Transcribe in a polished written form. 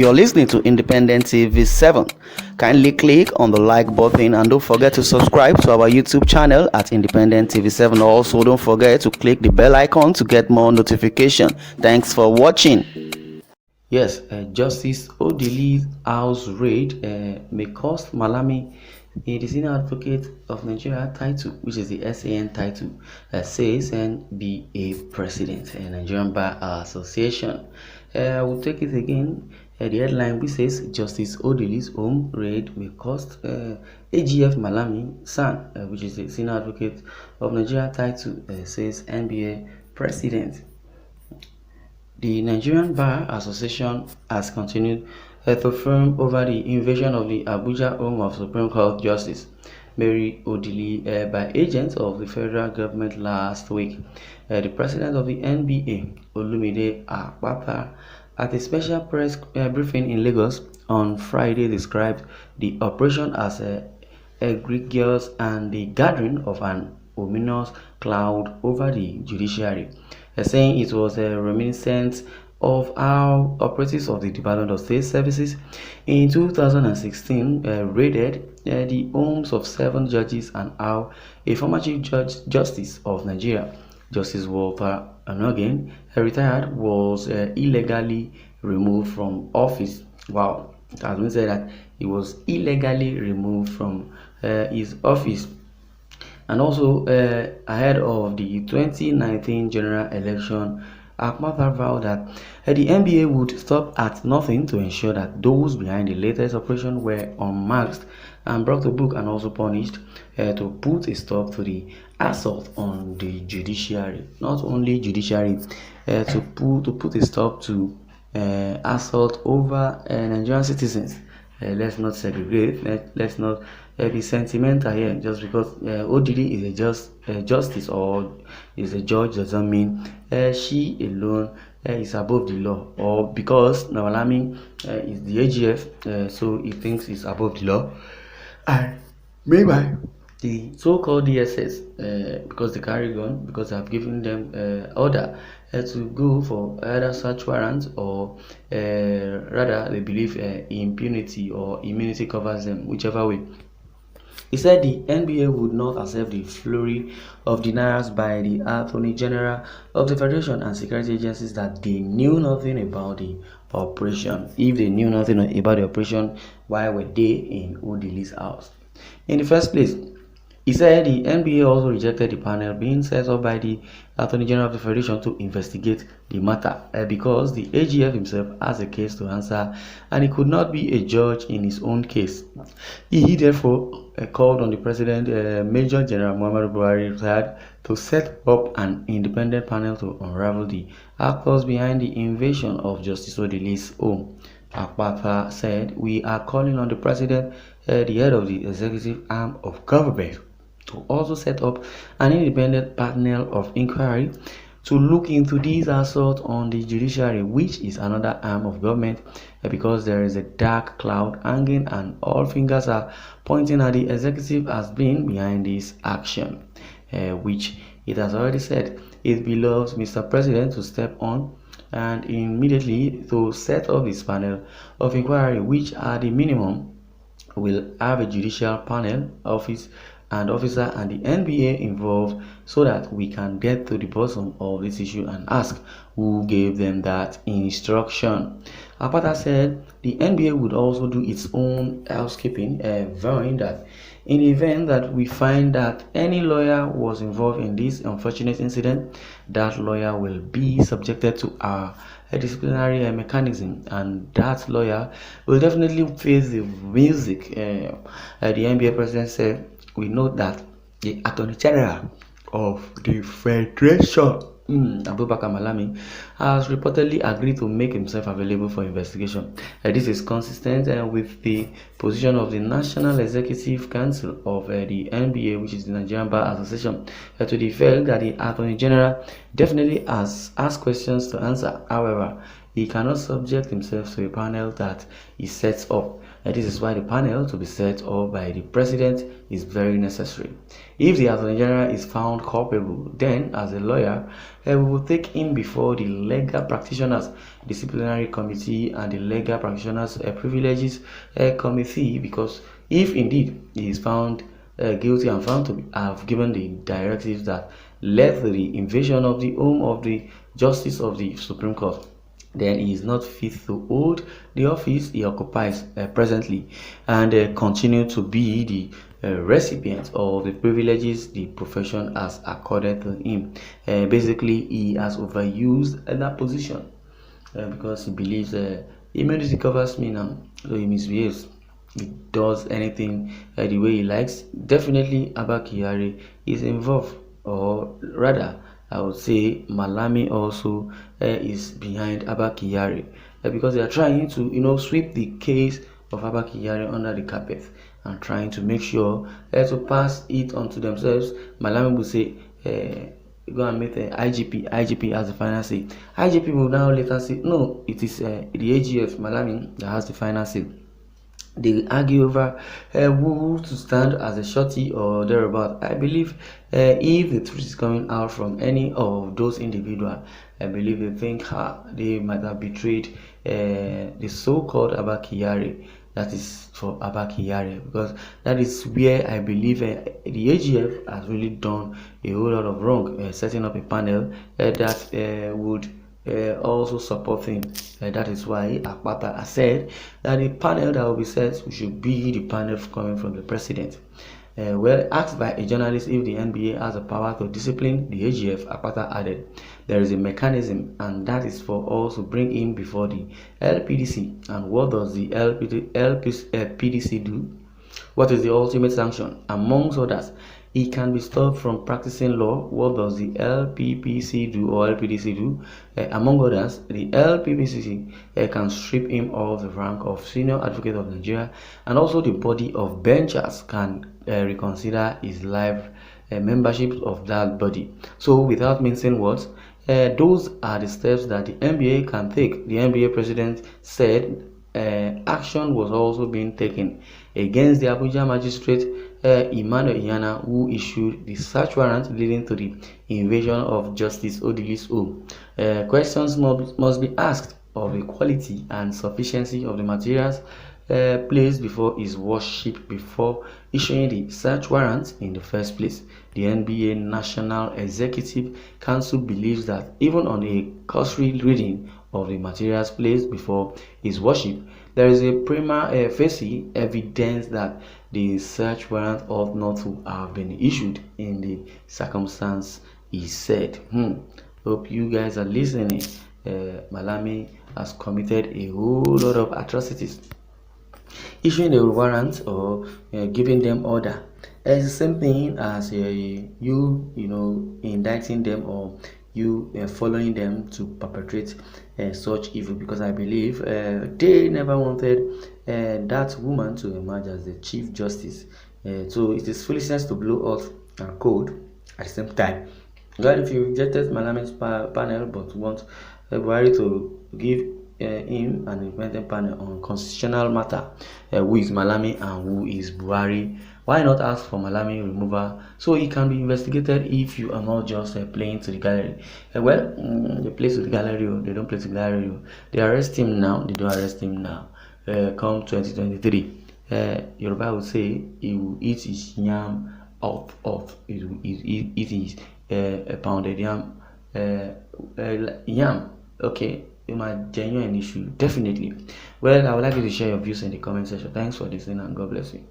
You're listening to Independent TV 7. Kindly click on the like button and don't forget to subscribe to our YouTube channel at Independent TV 7. Also, don't forget to click the bell icon to get more notification. Thanks for watching. Yes, Justice Odili's house raid may cost Malami the senior advocate of Nigeria title, which is the SAN title, says and be a president, Nigerian Bar Association. I will take it again. The headline which says Justice Odili's home raid may cost AGF Malami San, which is the senior advocate of Nigeria title, says NBA president. The Nigerian Bar Association has continued to firm over the invasion of the Abuja home of Supreme Court Justice Mary Odili by agents of the federal government last week. The president of the NBA, Olumide Akpata, at a special press briefing in Lagos on Friday, described the operation as egregious and the gathering of an ominous cloud over the judiciary, saying it was a reminiscent of how operatives of the Department of State Services in 2016 raided the homes of 7 judges, and how a former Chief Justice of Nigeria, Justice Walter Anogen, retired, was illegally removed from office. Wow, it has been said that he was illegally removed from his office. And also, ahead of the 2019 general election, Akpata vowed that the NBA would stop at nothing to ensure that those behind the latest operation were unmasked and brought to book and also punished, to put a stop to the assault on the judiciary. Not only judiciary, to put a stop to assault over Nigerian citizens. Let's not segregate. Let's not be sentimental here. Just because Odili is a justice or is a judge doesn't mean she alone is above the law, or because Malami is the AGF, so he thinks he's above the law. And meanwhile, the so-called DSS, because they carry gun, because I've given them order to go for either search warrants, or rather they believe impunity or immunity covers them, whichever way. He said the NBA would not accept the flurry of denials by the Attorney General of the Federation and security agencies that they knew nothing about the operation. If they knew nothing about the operation, why were they in Odili's house? In the first place, he said the NBA also rejected the panel being set up by the Attorney General of the Federation to investigate the matter because the AGF himself has a case to answer and he could not be a judge in his own case. He therefore called on the President, Major General Muhammadu Buhari, retired, to set up an independent panel to unravel the actors behind the invasion of Justice Odili's home. Akpata said, "We are calling on the President, the head of the executive arm of government, to also set up an independent panel of inquiry to look into these assaults on the judiciary, which is another arm of government, because there is a dark cloud hanging and all fingers are pointing at the executive as being behind this action, which it has already said it belongs Mr. President to step on and immediately to set up this panel of inquiry, which at the minimum will have a judicial panel office and officer and the NBA involved, so that we can get to the bottom of this issue and ask who gave them that instruction." Akpata said the NBA would also do its own housekeeping, vowing that in the event that we find that any lawyer was involved in this unfortunate incident, that lawyer will be subjected to our disciplinary mechanism, and that lawyer will definitely face the music. The NBA president said, "We know that the Attorney General of the Federation, Abubakar Malami, has reportedly agreed to make himself available for investigation. This is consistent with the position of the National Executive Council of the NBA, which is the Nigerian Bar Association, to the effect that the Attorney General definitely has questions to answer. However, he cannot subject himself to a panel that he sets up. And this is why the panel to be set up by the president is very necessary. If the Attorney General is found culpable, then as a lawyer, we will take him before the legal practitioners disciplinary committee and the legal practitioners privileges committee, because if indeed he is found guilty and found to have given the directives that led to the invasion of the home of the Justice of the Supreme Court, then he is not fit to hold the office he occupies presently, and continue to be the recipient of the privileges the profession has accorded to him. Basically, he has overused that position because he believes immunity covers me now, so he misbehaves. He does anything the way he likes. Definitely, Abba Kyari is involved, or rather, I would say Malami also is behind Abba Kyari because they are trying to, sweep the case of Abba Kyari under the carpet and trying to make sure to pass it on to themselves. Malami will say, go and meet the IGP. IGP has the final say. IGP will now later say, no, it is the AGF, Malami, that has the final say. They argue over who to stand as a shorty or thereabout. I believe if the truth is coming out from any of those individuals, I believe they think they might have betrayed the so-called Abba Kyari. That is for Abba Kyari, because that is where I believe the AGF has really done a whole lot of wrong, setting up a panel that would also support him. That is why Akpata has said that the panel that will be set should be the panel coming from the president. Well, asked by a journalist if the NBA has the power to discipline the AGF, Akpata added, there is a mechanism, and that is for us to bring him before the LPDC. And what does the LPDC do? What is the ultimate sanction? Amongst others, he can be stopped from practicing law. What does the LPPC do, or LPDC do? Among others, the LPPC can strip him of the rank of Senior Advocate of Nigeria, and also the body of benchers can reconsider his life membership of that body. So, without mincing words, those are the steps that the NBA can take. The NBA president said action was also being taken against the Abuja magistrate Emmanuel Iyana, who issued the search warrant leading to the invasion of Justice Odili's home. Questions must be asked of the quality and sufficiency of the materials placed before his worship before issuing the search warrant in the first place. The NBA National Executive Council believes that even on a cursory reading of the materials placed before his worship, there is a prima facie evidence that the search warrant ought not to have been issued in the circumstance, he said. Hope you guys are listening. Malami has committed a whole lot of atrocities. Issuing a warrant or giving them order is the same thing as you indicting them, or you following them to perpetrate such evil, because I believe they never wanted that woman to emerge as the Chief Justice. So it is foolishness to blow out and code at the same time. God, if you rejected Malami's panel but want Buhari to give him an independent panel on constitutional matter, who is Malami and who is Buhari, why not ask for Malami removal so he can be investigated if you are not just playing to the gallery? They play to the gallery, they don't play to the gallery. They arrest him now, they don't arrest him now. Come 2023, Yoruba will say he will eat his yam out of, he will eat his pounded yam. Yam, okay, it might genuine issue, definitely. Well, I would like you to share your views in the comment section. Thanks for listening, and God bless you.